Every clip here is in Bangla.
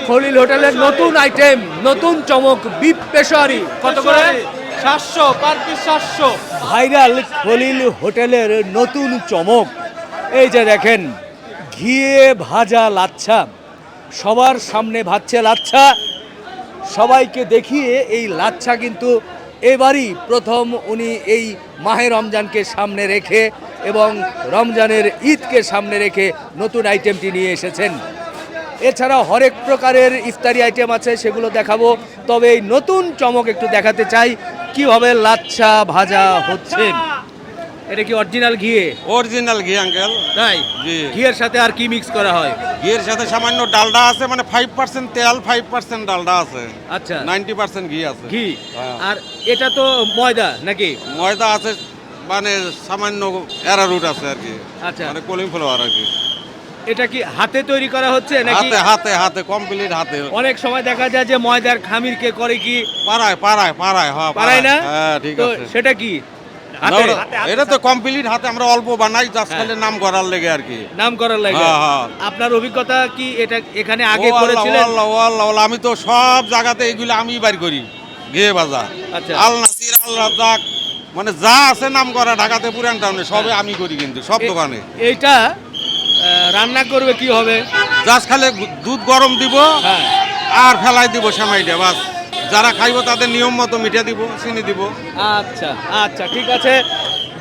খলিল হোটেলের নতুন আইটেম, নতুন চমক, বিফ পেশোয়ারি কত করে? 700 পার পিস 700। ভাইরাল খলিল হোটেলের নতুন চমক, এই যে দেখেন ঘিয়ে ভাজা লাচ্ছা, সবার সামনে ভাজছে লাচ্ছা। সবাইকে দেখিয়ে এই লাচ্ছা কিন্তু এবারই প্রথম উনি এই মাহে রমজানকে সামনে রেখে এবং রমজানের ঈদকে সামনে রেখে নতুন আইটেমটি নিয়ে এসেছেন। এছাড়া হরেক প্রকারের ইফতারি আইটেম আছে, সেগুলো দেখাবো। তবে এই নতুন চমক একটু দেখাতে চাই, কিভাবে লাচ্ছা ভাজা হচ্ছে। এটা কি অরিজিনাল ঘিয়ে? অরিজিনাল ঘি আঙ্কেল। তাই? জি। ঘিয়ের সাথে আর কি মিক্স করা হয়? ঘিয়ের সাথে সামান্য ডালডা আছে, মানে 5% তেল 5% ডালডা আছে। আচ্ছা, 90% ঘি আছে। ঘি। হ্যাঁ। আর এটা তো ময়দা নাকি? ময়দা আছে, মানে সামান্য অ্যারারুট আছে আর কি। আচ্ছা, মানে কলিফ্লাওয়ার আর কি। এটা কি হাতে তৈরি করা হচ্ছে নাকি? হাতে হাতে হাতে কমপ্লিট হাতে। অনেক সময় দেখা যায় যে ময়দার খামির কে করে কি পাড়ায় পাড়ায় পাড়ায়, হ্যাঁ পারায় না? হ্যাঁ ঠিক তো আছে। সেটা কি না, হাতে এটা তো কমপ্লিট হাতে, আমরা অল্প বানাই জাস্ট খালি নাম করার লেগে আর কি। নাম করার লাগে? হ্যাঁ, হ্যাঁ। আপনার অভিজ্ঞতা কি এটা এখানে আগে ও আল্লাহ, করেছিলেন? ও আল্লাহ, ও আল্লাহ, ও আল্লাহ, আমি তো সব জায়গাতে এগুলো আমি বাইর করি ঘিয়ে ভাজা। আচ্ছা। আল নাসির, আল রাজ্জাক, মানে যা আছে নাম করা ঢাকাতে পুরান টাউনে সবে আমি করি কিন্তু সব দোকানে। এইটা রান্না করবে কি হবে? জাস্ট খালি দুধ গরম দিব হ্যাঁ। আর ফেলাই দিব সেমাইটা, বাস। যারা খাইব তাদের নিয়ম মতো মিঠে দিব, চিনি দিব। আচ্ছা আচ্ছা, ঠিক আছে।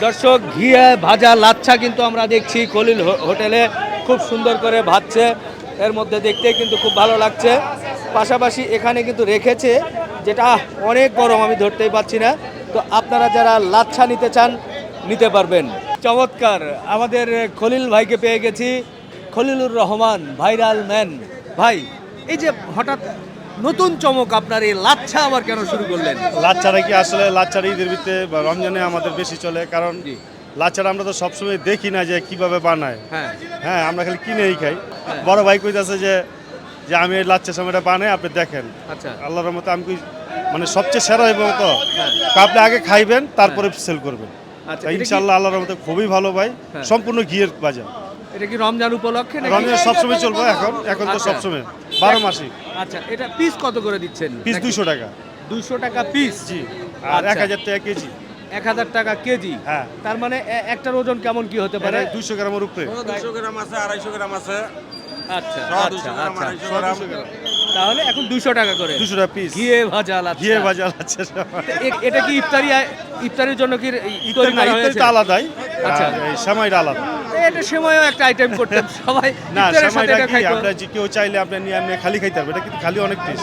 দর্শক, ঘিয়ে ভাজা লাচ্ছা কিন্তু আমরা দেখছি খলিল হোটেলে খুব সুন্দর করে ভাজছে। এর মধ্যে দেখতে কিন্তু খুব ভালো লাগছে। পাশাপাশি এখানে কিন্তু রেখেছে, যেটা অনেক গরম, আমি ধরতেই পারছি না। তো আপনারা যারা লাচ্ছা নিতে চান নিতে পারবেন। চমৎকার, আমাদের খলিল ভাইকে পেয়ে গেছি, খলিলুর রহমান, ভাইরাল ম্যান। ভাই, এই যে হঠাৎ নতুন চমক, আপনার এই লাচ্ছা আবার কেন শুরু করলেন? লাচ্চাটা কি আসলে লাচ্চাটা ঈদের ভিতরে বা রমজানে আমাদের বেশি চলে, কারণ লাচ্চাটা আমরা তো সবসময় দেখি না যে কিভাবে বানায়। হ্যাঁ হ্যাঁ, আমরা খালি কিনেই খাই। বড় ভাই কইতাছে যে যে আমি এই লাচ্চা সময়টা বানাই, আপনি দেখেন। আচ্ছা, আল্লাহর মতো আমি মানে সবচেয়ে সেরা এবং তো আপনি আগে খাইবেন তারপরে সেল করবেন। আচ্ছা, ইনশাআল্লাহ আল্লাহর মতো খুবই ভালো ভাই, হ্যাঁ। সম্পূর্ণ ঘিয়ের বাজার। এটা কি রমজান উপলক্ষে নাকি? রমজান সবসময় চলবে, এখন তো আচ্ছা। সবসময় 12 মাসই। আচ্ছা, এটা পিস কত করে দিচ্ছেন? পিস 200 টাকা। 200 টাকা পিস? জি। আর আচ্ছা। 1000 টাকা কেজি। 1000 টাকা কেজি? হ্যাঁ। তার মানে একটার ওজন কেমন কি হতে পারে? 200 গ্রামের উপরে। 200 গ্রাম আছে, 250 গ্রাম আছে। আচ্ছা সব আচ্ছা 200 গ্রাম, আচ্ছা। 250 গ্রাম। তাহলে এখন 200 টাকা করে 200 টাকা পিস। ঘিয়ে ভাজা লাচ্ছা। ঘিয়ে ভাজা লাচ্চা। এটা কি ইফতারির জন্য কি তৈরি করা হয়েছে? ইফতারিটা আলাদাই। আচ্ছা। আর এই সেমাইটা আলাদা। এটা সময়ও একটা আইটেম করতেন সবাই না, ইফতারের সাথে সেমাইটা এটা কি খাইতো। আপনারা যে কেউ চাইলে আপনি নিয়ে আপনি খালি খাইতে পারবেন। এটা কিন্তু খালি অনেক পিস।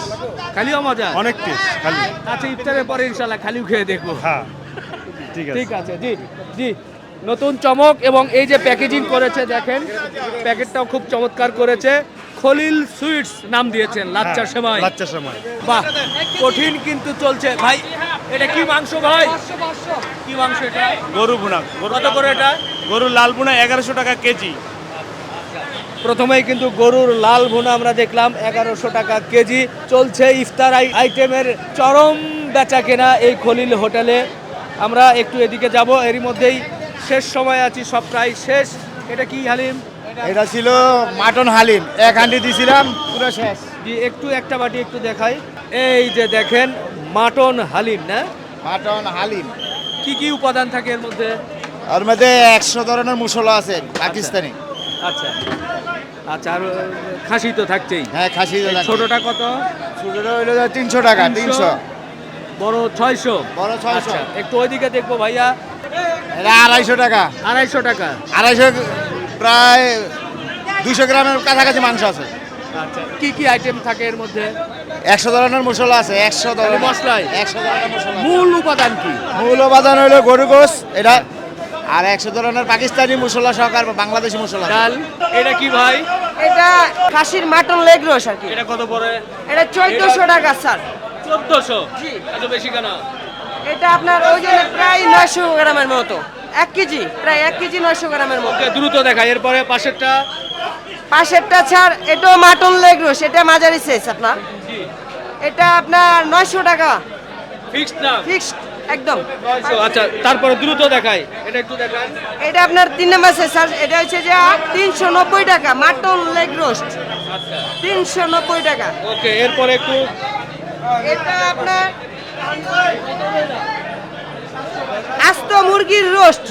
খালিও মজা? অনেক পিস খালি। আচ্ছা, ইফতারের পরে ইনশাআল্লাহ খালিও খেয়ে দেখবো। হ্যাঁ, ঠিক আছে। ঠিক আছে, জি জি। নতুন চমক, এবং এই যে প্যাকেজিং করেছে দেখেন, প্যাকেটটাও খুব চমৎকার করেছে। খলিল সুইটস নাম দিয়েছেন, লাচ্চা হ্যাঁ, সেমাই। লাচ্চা সেমাই। বাহ, কঠিন কিন্তু চলছে ভাই। এটা কি মাংস ভাই? কি মাংস এটা? গরু ভুনা। কত করে এটা? গরুর লাল ভুনা 1100 টাকা কেজি। প্রথমেই কিন্তু গরুর লাল ভুনা আমরা দেখলাম 1100 টাকা কেজি। চলছে ইফতার আইটেমের চরম বেচা কেনা এই খলিল হোটেলে। আমরা একটু এদিকে যাব, এরই মধ্যেই শেষ সময় আছি, সব প্রায় শেষ। এটা কি হালিম? এটা ছিল মাটন হালিম, এক হাঁড়ি দিছিলাম, পুরো শেষ। জি, একটু একটা বাটি একটু দেখাই। এই যে দেখেন মাটন হালিম না? মাটন হালিম, কি কি উপাদান থাকে এর মধ্যে? ওর মধ্যে 100 ধরনের মশলা আছে পাকিস্তানি। আচ্ছা আচ্ছা, আর খাসি তো থাকছেই। হ্যাঁ, খাসি ছোটটা কত? ছোটটা হইলো 300 টাকা। 300, বড় 600? বড় 600। আচ্ছা, একটু ওইদিকে দেখবো ভাইয়া। এটা 250 টাকা। 250 টাকা? 250, প্রায় 200 গ্রামের কাছাকাছি মাংস আছে। আচ্ছা, কি কি আইটেম থাকে এর মধ্যে? 100 ধরনের মশলা আছে, 100 ধরনের মশলাই? 100 ধরনের মশলা। মূল উপাদান কি? মূল উপাদান হইলো গরু গোস এটা, আর 100 ধরনের পাকিস্তানি মশলা সহকার বাংলাদেশি মশলা। ডাল? এটা কি ভাই? এটা খাসির মাটন লেগ রোস আর কি। এটা কত পড়ে? এটা 1400 টাকা স্যার। 1400? জি। এত বেশি কেন? এটা আপনার ওজনে প্রায় 900 গ্রামের মতো, 1 কেজি, প্রায় 1 কেজি 900 গ্রামের মতো। ওকে, দ্রুত দেখাই। এরপরে পাশেরটা? পাশেরটা ছাড়, এটাও মাটন লেগ রোস, এটা মাঝারি সাইজ আপনার। জি। এটা আপনার 900 টাকা ফিক্সড না? ফিক্সড একদম। 900। আচ্ছা, তারপরে দ্রুত দেখাই, এটা একটু দেখান। এটা আপনার 3 নম্বর সাইজ স্যার, এটা হচ্ছে যে 390 টাকা মাটন লেগ রোস্ট। আচ্ছা 390 টাকা। ওকে, এরপরে একটু এটা আপনার আস্ত মুরগির রোস্ট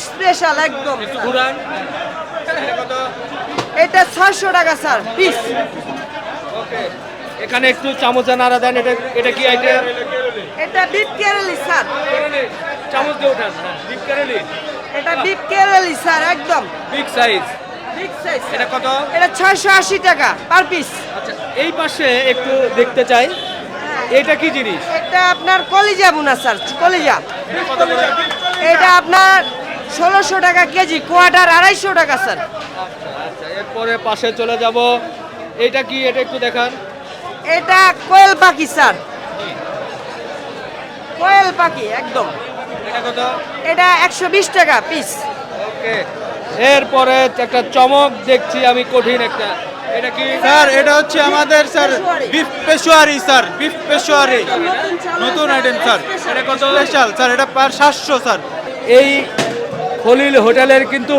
স্পেশাল একদম। ঘুরান। এটা কত? এটা 600 টাকা স্যার পিস। ওকে, এখানে একটু চামচে নাড়া দেন। এটা কি আইটেম? এটা বিফ কেরালি স্যার। চামচ দিয়ে ওঠান। বিফ কারি, এটা বিফ কেরালি স্যার একদম বিগ সাইজ। Big size. এটা কত? এটা 680 টাকা পার পিস। আচ্ছা, এই পাশে একটু দেখতে চাই, এটা কি জিনিস? এটা আপনার কলিজা বুনা স্যার, কলিজা। এটা কত করে? এটা আপনার 1600 টাকা কেজি, কোয়ার্টার 250 টাকা স্যার। আচ্ছা, এরপরে পাশে চলে যাব। এটা কি? এটা একটু দেখান। এটা কোয়েল পাখি স্যার, কোয়েল পাখি একদম। এটা কত? এটা 120 টাকা পিস। ওকে, এরপরে একটা চমক দেখছি আমি, কঠিন একটা। এটা কি? স্যার এটা হচ্ছে আমাদের sir beef Peshawari sir, beef Peshawari নতুন আইটেম স্যার। এটা কত? স্পেশাল স্যার, এটা পার 700 স্যার। এই খলিল হোটেলের কিন্তু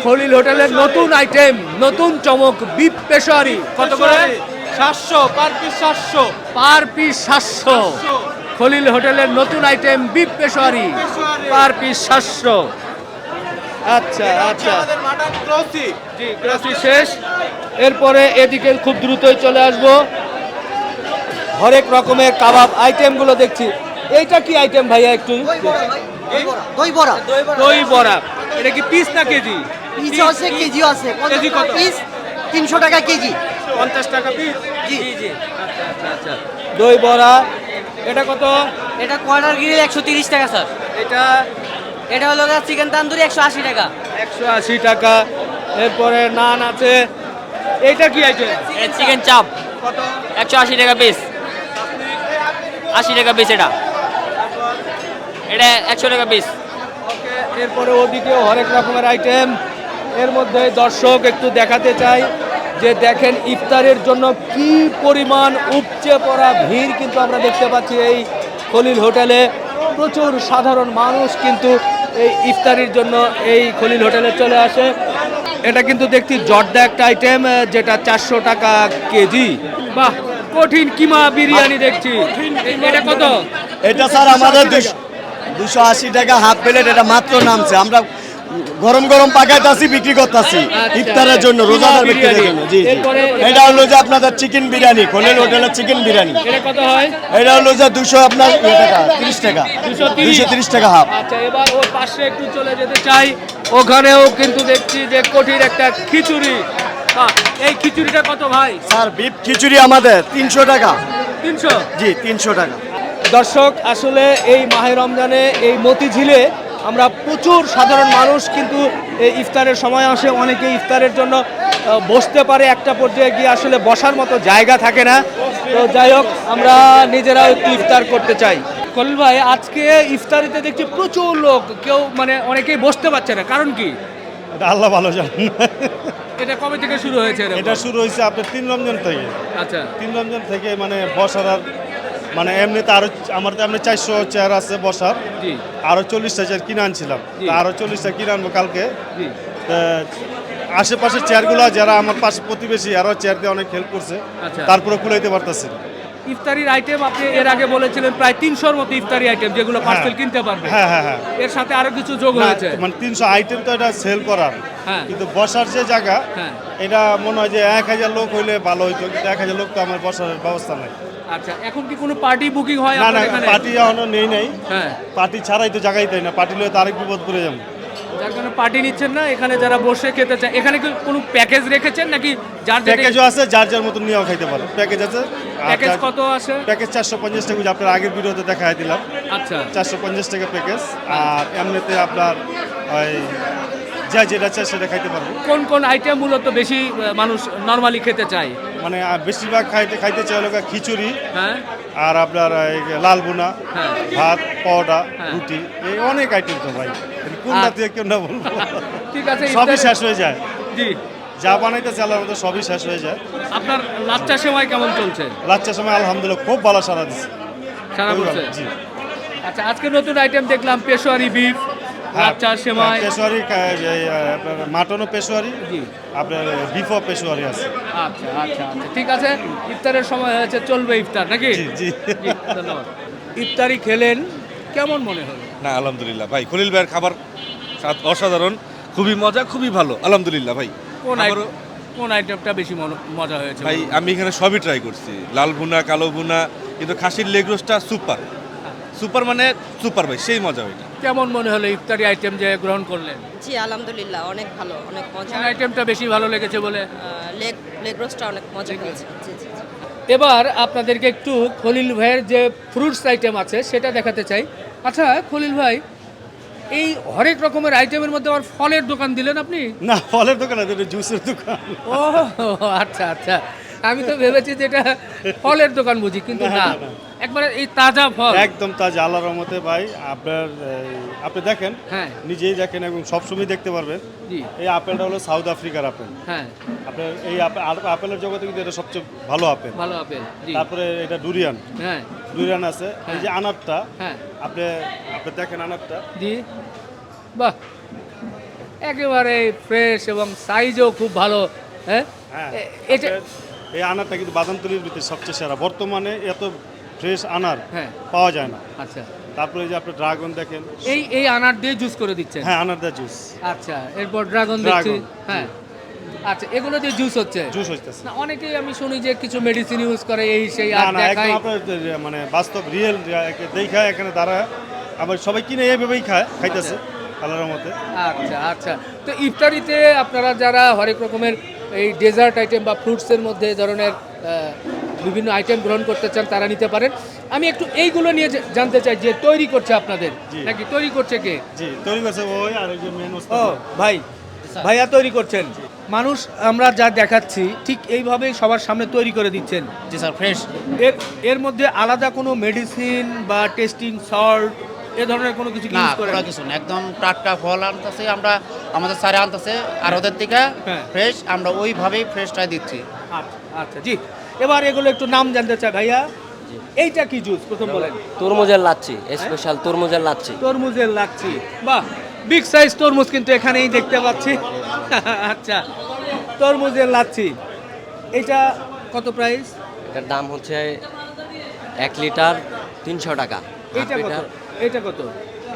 খলিল হোটেলের নতুন আইটেম, নতুন চমক, বিফ পেশোয়ারি। কত করে? 700 per piece, 700 per piece 700। Khalil হোটেলের নতুন item beef Peshawari, per piece 700। আচ্ছা আচ্ছা, আমাদের মাটন ক্রসি। জি, গ্রাসি শেষ। এরপরে এদিকে খুব দ্রুতই চলে আসবো, হরেক রকমের কাবাব আইটেমগুলো দেখছি। এইটা কি আইটেম ভাইয়া একটু? দই বড়া দই বড়া। এটা কি পিস না কেজি? পিস আছে, কেজি আছে। কেজি কত? পিস 300 টাকা কেজি। 50 টাকা পিস। জি জি। আচ্ছা আচ্ছা আচ্ছা, দই বড়া। এটা কত? এটা কোয়ার্টার গ্রিল 130 টাকা স্যার। এটা এটা হলো চিকেন তান্দুরি 180 টাকা। 180 টাকা। এরপরে নান আছে। এইটা কি আইটেম? চিকেন চাপ কত? 180 টাকা পিস। 80 টাকা পিস এটা। এটা 100 টাকা পিস। ওকে, এরপরে ওদিকেও হরেক রকমের আইটেম। এর মধ্যে দর্শক একটু দেখাতে চাই যে দেখেন ইফতারের জন্য কি পরিমাণ উপচে পড়া ভিড় কিন্তু আমরা দেখতে পাচ্ছি এই খলিল হোটেলে। প্রচুর সাধারণ মানুষ কিন্তু এই ইফতারির জন্য এই খলিল হোটেলে চলে আসে। এটা কিন্তু দেখছি জর্দা একটা আইটেম, যেটা 400 টাকা কেজি। বাহ, কঠিন কিমা বিরিয়ানি দেখছি। এটা কত? এটা স্যার আমাদের 280 টাকা হাফ প্লেট, এটা মাত্র নামছে। আমরা গরম গরম পাকাইতাছি, বিক্রি করতেছি আচ্ছা। ইফতারের জন্য, রোজাদার ব্যক্তিদের জন্য। জি জি। এরপরে এটা হলো যে আপনাদের চিকেন বিরিয়ানি, খলিল হোটেলের চিকেন বিরিয়ানি। এটা কত হয়? এটা হলো যে 200 আপনার টাকা, 30 টাকা, 230 টাকা হাফ। আচ্ছা, এবার ওর পাশে একটু চলে যেতে চাই। ওখানেও কিন্তু দেখছি যে কঠিন একটা খিচুড়ি। এই খিচুড়িটা কত ভাই? স্যার বিফ খিচুড়ি আমাদের 300 টাকা। 300। জি 300 টাকা। দর্শক, আসলে এই মাহে রমজানে এই মতিঝিলে আমরা প্রচুর সাধারণ মানুষ কিন্তু এই ইফতারের সময় আসে। অনেকে ইফতারের জন্য বসতে পারে, একটা পর্যায়ে গিয়ে আসলে বসার মতো জায়গা থাকে না। তো যাই হোক, আমরা নিজেরাও একটু ইফতার করতে চাই। খলিল ভাই, আজকে ইফতারিতে দেখছি প্রচুর লোক, কেউ মানে অনেকেই বসতে পারছে না, কারণ কি? এটা আল্লাহ ভালো জানেন। এটা কবে থেকে শুরু হয়েছে এরকম? এটা শুরু হয়েছে আপনার 3 রমজান থেকে। আচ্ছা 3 রমজান থেকে মানে বসার আর মানে এমনিতে আরো আমার তো এমনি 400 চেয়ার আছে বসার, জি আরো 40টা চেয়ার কিনে আনছিলাম। জি। তা আরো 40টা কিনে আনবো কালকে। জি। তা আশেপাশের চেয়ারগুলো যারা আমার পাশে প্রতিবেশী, আরো চেয়ার দিয়ে অনেক হেল্প করছে, আচ্ছা। তারপরে কুলাইতে পারতেছি না। ইফতারির আইটেম আপনি এর আগে বলেছিলেন প্রায় 300-র মতো ইফতারি আইটেম, যেগুলো পার্সেল কিনতে পারবে। হ্যাঁ হ্যাঁ হ্যাঁ। এর সাথে আরো কিছু যোগ না, হয়েছে। মানে 300 আইটেম তো এটা সেল করার, হ্যাঁ। কিন্তু বসার যে জায়গা, হ্যাঁ। এটা মনে হয় যে 1000 লোক হইলে ভালো হইতো, কিন্তু 1000 লোক তো আমার বসার ব্যবস্থা নাই। আচ্ছা, এখন কি কোনো পার্টি বুকিং হয় না না, আপনার এখানে? পার্টি এখনো নেই নাই। হ্যাঁ, পার্টি ছাড়াই তো জায়গাই তাই না, পার্টি লয়ে তো আরেক বিপদ করে যাবো। যার কারণে পার্টি নিচ্ছেন না। এখানে যারা বসে খেতে চায়, এখানে কি কোনো প্যাকেজ রেখেছেন নাকি যার যেটা? প্যাকেজও আছে, যার যার মতন নিয়েও খাইতে পারে। প্যাকেজ আছে। প্যাকেজ কত আছে? প্যাকেজ 450 টাকা, আপনার আগের ভিডিওতে দেখাই দিলাম। আচ্ছা 450 টাকা প্যাকেজ। আর এমনিতে আপনার ওই যা যেটা চায় সেটা খাইতে পারবো। কোন কোন আইটেম মূলত বেশি মানুষ নরমালি খেতে চায়? মানে বেশিরভাগ খাইতে চাই হলো খিচুড়ি, হ্যাঁ আর আপনার এই লাল বোনা, হ্যাঁ। ভাত, পরোটা, হ্যাঁ। রুটি, এই অনেক আইটেম তো ভাই, কোনটা থেকে কোনটা বলবো। ঠিক আছে, সবই ইফতারে- শেষ হয়ে যায়, জি। যা বানাইতে চালার মতো সবই শেষ হয়ে যায়। আপনার লাচ্চা সেমাই কেমন চলছে? লাচ্চার সময় আলহামদুলিল্লাহ খুব ভালো সারা দিচ্ছে। সারা খুবই বলছে? ভালো, জি। আচ্ছা, আজকে নতুন আইটেম দেখলাম পেশোয়ারি বিফ, লাচ্চা সেমাই পেশোয়ারি আপনার মাটনও পেশোয়ারি, জি আপনার বিফও পেশোয়ারি আছে। আচ্ছা আচ্ছা আচ্ছা ঠিক আছে, ইফতারের সময় হয়েছে, চলবে ইফতার নাকি? জি জি। জি, ধন্যবাদ। ইফতারি খেলেন, কেমন মনে হলো? না আলহামদুলিল্লাহ ভাই, খলিল ভাইয়ের খাবার স্বাদ অসাধারণ, খুবই মজা, খুবই ভালো, আলহামদুলিল্লাহ ভাই। কোন আইটেমটা বেশি মজা হয়েছে? ভাই আমি এখানে সবই ট্রাই করছি, লাল ভুনা, কালো ভুনা, কিন্তু খাসির লেগ রোস্টটা সুপার, সুপার মানে সুপার ভাই, সেই মজা ওইটা। কেমন মনে হলো ইফতারি আইটেম যে গ্রহণ করলেন? জি আলহামদুলিল্লাহ অনেক ভালো, অনেক মজা। কোন আইটেমটা বেশি ভালো লেগেছে বলে? লেগ লেগ রোস্টটা অনেক মজা হয়েছে। জি জি জি। এবার আপনাদেরকে একটু খলিল ভাইয়ের যে ফ্রুটস আইটেম আছে সেটা দেখাতে চাই। আচ্ছা খলিল ভাই, এই হরেক রকমের আইটেমের মধ্যে আবার ফলের দোকান দিলেন আপনি? না, ফলের দোকান আছে, এটা জুসের দোকান। ও আচ্ছা আচ্ছা, আমি তো ভেবেছি যে এটা ফলের দোকান বুঝি, কিন্তু না, একবারে এই তাজা ফল। একদম তাজা, আল্লাহর রহমতে ভাই। আপনি দেখেন, হ্যাঁ নিজেই দেখেন এবং সবসময় দেখতে পারবেন। জি এই আপেলটা হলো সাউথ আফ্রিকার আপেল। হ্যাঁ, আপনার এই আপেলের জগতে কিন্তু এটা সবচেয়ে ভালো আপেল। ভালো আপেল। জি তারপরে এটা ডুরিয়ান, হ্যাঁ ডুরিয়ান আছে। এই যে আনারটা, হ্যাঁ আপনি আপনি দেখেন আনারটা, জি, বাহ, একেবারে ফ্রেশ এবং সাইজও খুব ভালো। হ্যাঁ হ্যাঁ এটা এই আনারটা কিন্তু বাদাম তৈরির ভিতরে সবচেয়ে সেরা। বর্তমানে এত ফ্রেশ আনার হ্যাঁ পাওয়া যায় না। আচ্ছা, তারপরে এই যে আপনি ড্রাগন দেখেন, এই আনার দিয়ে জুস করে দিচ্ছেন? হ্যাঁ আনারটা জুস, আচ্ছা, এরপর ড্রাগন দেখছি। ড্রাগন, হ্যাঁ আচ্ছা, এগুলো দিয়ে জুস হচ্ছে? জুস হইতেছে। না, অনেকেই আমি শুনি যে কিছু মেডিসিন ইউজ করে, এই সেই না আর না, দেখাই। একদম আপনার মানে বাস্তব রিয়েল দেখা এখানে দাঁড়ায়, আবার সবাই কিনে এইভাবেই খাইতেছে আল্লাহর রহমতে। আচ্ছা আচ্ছা, তো ইফতারিতে আপনারা যারা হরেক রকমের এই ডেজার্ট আইটেম বা ফ্রুটসের মধ্যে এই ধরনের বিভিন্ন আইটেম গ্রহণ করতে চান তারা নিতে পারেন। আমি একটু এইগুলো নিয়ে জানতে চাই যে তৈরি করছে আপনাদের জি। নাকি তৈরি করছে কে? জি, তৈরি করছে ওই, আর ওই যে মেন ও ভাই, ভাইয়া তৈরি করছেন। মানুষ আমরা যা দেখাচ্ছি ঠিক এইভাবেই সবার সামনে তৈরি করে দিচ্ছেন? জি স্যার, ফ্রেশ। এর মধ্যে আলাদা কোনো মেডিসিন বা টেস্টিং সল্ট এ ধরনের কোনো কিছু না, ইউজ করে? পুরো কিছু না, একদম টাটকা ফল আনতেছে, আমরা আমাদের স্যারে আনতেছে আর ওদের থেকে হ্যাঁ। ফ্রেশ, আমরা ওইভাবেই ফ্রেশটাই দিচ্ছি। আচ্ছা আচ্ছা, জি। এবার এগুলো একটু নাম জানতে চাই ভাইয়া। এইটা কি জুস প্রথম বলেন? তরমুজের লাচ্ছি, স্পেশাল তরমুজের লাচ্ছি। তরমুজের লাচ্ছি, বাহ, বিগ সাইজ তরমুজ কিন্তু এখানেই দেখতে পাচ্ছি। আচ্ছা, তরমুজের লাচ্ছি, এটা কত প্রাইস? এটার দাম হচ্ছে 1 লিটার 300 টাকা। এইটা কত? এটা কত?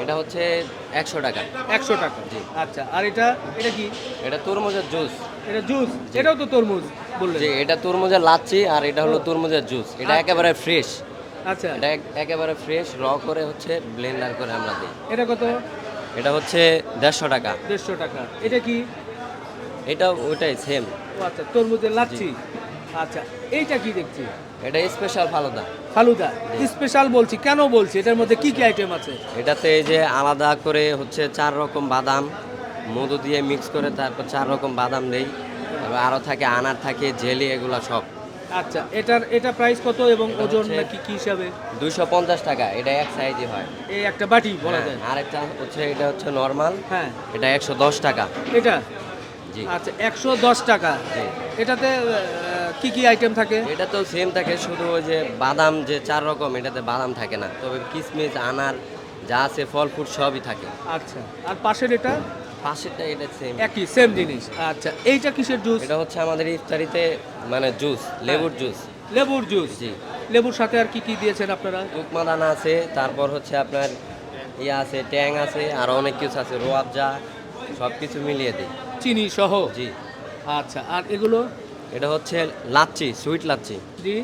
এটা হচ্ছে 100 টাকা। 100 টাকা। জি। আচ্ছা, আর এটা কি? এটা তরমুজের জুস। এটা জুস? এটাও তো তরমুজ বললেন? যে এটা তরমুজের লাচ্ছি আর এটা হলো তরমুজের জুস। এটা আচ্ছা। একেবারে ফ্রেশ। আচ্ছা, এটা একেবারে ফ্রেশ র করে হচ্ছে ব্লেন্ডার করে আমরা দিই। এটা কত? এটা হচ্ছে 150 টাকা। 150 টাকা। এটা কি? এটা ওইটাই সেম। ও আচ্ছা, তরমুজের লাচ্ছি। আচ্ছা, এইটা কি দেখছি? এটা স্পেশাল ফালুদা। ফালুদা স্পেশাল বলছি কেন বলছি, এটার মধ্যে কি কি আইটেম আছে? এটাতে এই যে আলাদা করে হচ্ছে 4 রকম বাদাম মধু দিয়ে মিক্স করে তারপর 4 রকম বাদাম দেই, তারপর আরও থাকে আনার থাকে জেলি, এগুলা সব। আচ্ছা, এটা প্রাইস কত এবং ওজন হচ্ছে- নাকি কি হিসাবে? 250 টাকা। এটা এক সাইজই হয়। এই একটা বাটি বলা যায়? আরেকটা হচ্ছে এটা হচ্ছে নর্মাল, হ্যাঁ, এটা 110 টাকা। এটা জি আচ্ছা 110 টাকা। জি। এটাতে কি কি আইটেম থাকে? এটা তো সেম থাকে, শুধু ওই যে বাদাম যে 4 রকম, এটাতে বাদাম থাকে না, তবে কিশমিশ আনার যা আছে ফল ফ্রুট সবই থাকে। আচ্ছা, আর পাশের এটা? পাশেরটা এটা সেম। একই সেম জিনিস। আচ্ছা, এইটা কিসের জুস? এটা হচ্ছে আমাদের ইফতারিতে মানে জুস, লেবুর জুস। লেবুর জুস। জি। লেবুর সাথে আর কি কি দিয়েছেন আপনারা? তুকমা দানা আছে, তারপর হচ্ছে আপনার ইয়ে আছে, ট্যাং আছে, আর অনেক কিছু আছে, রোয়াবজা, সব কিছু মিলিয়ে দিই। চিনি সহ? জি। আচ্ছা, আর এগুলো? এটা হচ্ছে লাচ্ছি, সুইট লাচ্ছি। জি।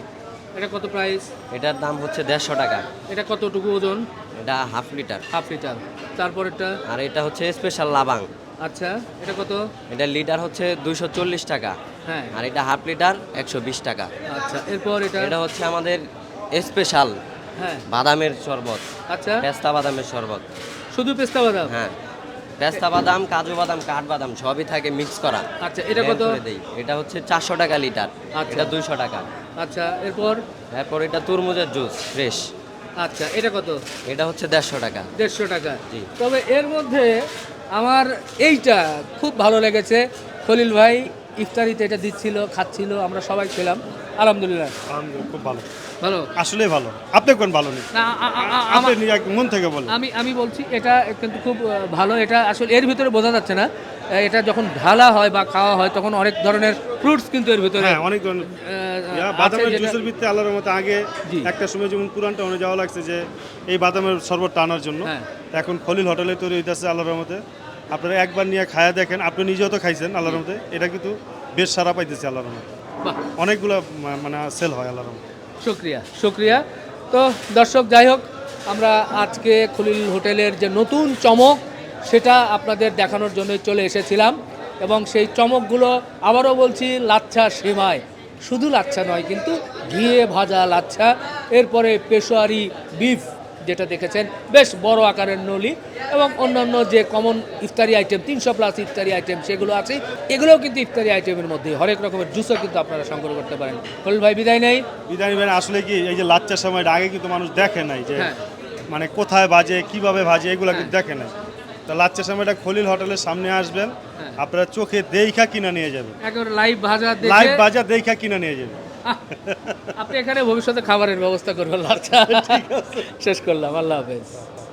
এটা কত প্রাইস? এটার দাম হচ্ছে 150 টাকা। এটা কতটুকু ওজন? এটা হাফ লিটার। Half litre. তারপর এটা? আর এটা হচ্ছে স্পেশাল লাবাং। আচ্ছা, এটা কত? এটা লিটার হচ্ছে 240 টাকা। হ্যাঁ। আর এটা হাফ লিটার 120 টাকা। আচ্ছা, এরপর এটা? এটা হচ্ছে আমাদের স্পেশাল হ্যাঁ। বাদামের শরবত, আচ্ছা, পেস্তা বাদামের শরবত। শুধু পেস্তা বাদাম? হ্যাঁ, পেস্তা বাদাম, কাজু বাদাম, কাঠবাদাম সবই থাকে মিক্স করা। আচ্ছা, এটা blend কত? করে দেই। এটা হচ্ছে 400 টাকা লিটার। আচ্ছা। এটা 200 টাকা। আচ্ছা, এরপর? তারপর এটা তরমুজের জুস ফ্রেশ। আচ্ছা, এটা কত? এটা হচ্ছে 150 টাকা। 150 টাকা। জি। তবে এর মধ্যে আমার এইটা খুব ভালো লেগেছে। খলিল ভাই ইফতারিতে এটা দিচ্ছিল, খাচ্ছিল, আমরা সবাই খেলাম। আলহামদুলিল্লাহ আলহামদুলিল্লাহ, খুব ভালো, ভালো। আসলে ভালো। আপনি কোন ভালো নেই, না আপনি নিজে মন থেকে বলেন। আমি বলছি এটা কিন্তু খুব ভালো। এটা আসলে এর ভিতরে বোঝা যাচ্ছে না, এটা যখন ঢালা হয় বা খাওয়া হয় তখন অনেক ধরনের ফ্রুটস কিন্তু এর ভিতরে হ্যাঁ, অনেক ধরনের আছে বাদামের যেটা- জুসের ভিত্তি আল্লাহর মতো আগে জি। একটা সময় যেমন পুরান টাউনে যাওয়া লাগছে যে এই বাদামের শরবত টানার জন্য, হ্যাঁ। এখন খলিল হোটেলে তৈরি হইতেছে আল্লাহর মতে। আপনারা একবার নিয়ে খায়া দেখেন, আপনি নিজেও তো খাইছেন আল্লাহর মতে, এটা কিন্তু বেশ সারা পাইতেছে আল্লাহর মতে, বাহ, অনেকগুলো মানে সেল হয় আল্লাহর মতে। শুক্রিয়া। তো দর্শক, যাই হোক, আমরা আজকে খলিল হোটেলের যে নতুন চমক সেটা আপনাদের দেখানোর জন্য চলে এসেছিলাম, এবং সেই চমকগুলো আবারও বলছি, লাচ্ছা সেমাই, শুধু লাচ্ছা নয় কিন্তু ঘিয়ে ভাজা লাচ্ছা, এরপরে পেশোয়ারি বিফ যেটা দেখেছেন বেশ বড় আকারের নলি, এবং অন্যান্য যে কমন ইফতারি আইটেম 300+ ইফতারি আইটেম সেগুলো আছে। এগুলোও কিন্তু ইফতারি আইটেমের মধ্যে হরেক রকমের জুসও কিন্তু আপনারা সংগ্রহ করতে পারেন। খলিল ভাই, বিদায় নেই। বিদায় মানে আসলে কি, এই যে লাচ্চার সময়টা আগে কিন্তু মানুষ দেখে নাই যে হ্যাঁ। মানে কোথায় বাজে, কিভাবে ভাজে, এগুলো কিন্তু দেখে নাই। তা লাচ্চার সময়টা খলিল হোটেলের সামনে আসবেন, হ্যাঁ। আপনারা চোখে দেইখা কিনা নিয়ে যাবেন, একেবারে লাইভ ভাজা লাইভ দেখে বাজা দেইখা কিনা নিয়ে যাবেন। আপনি এখানে ভবিষ্যতে খাবারের ব্যবস্থা করবেন। লাচ্ছা শেষ করলাম, আল্লাহ হাফেজ।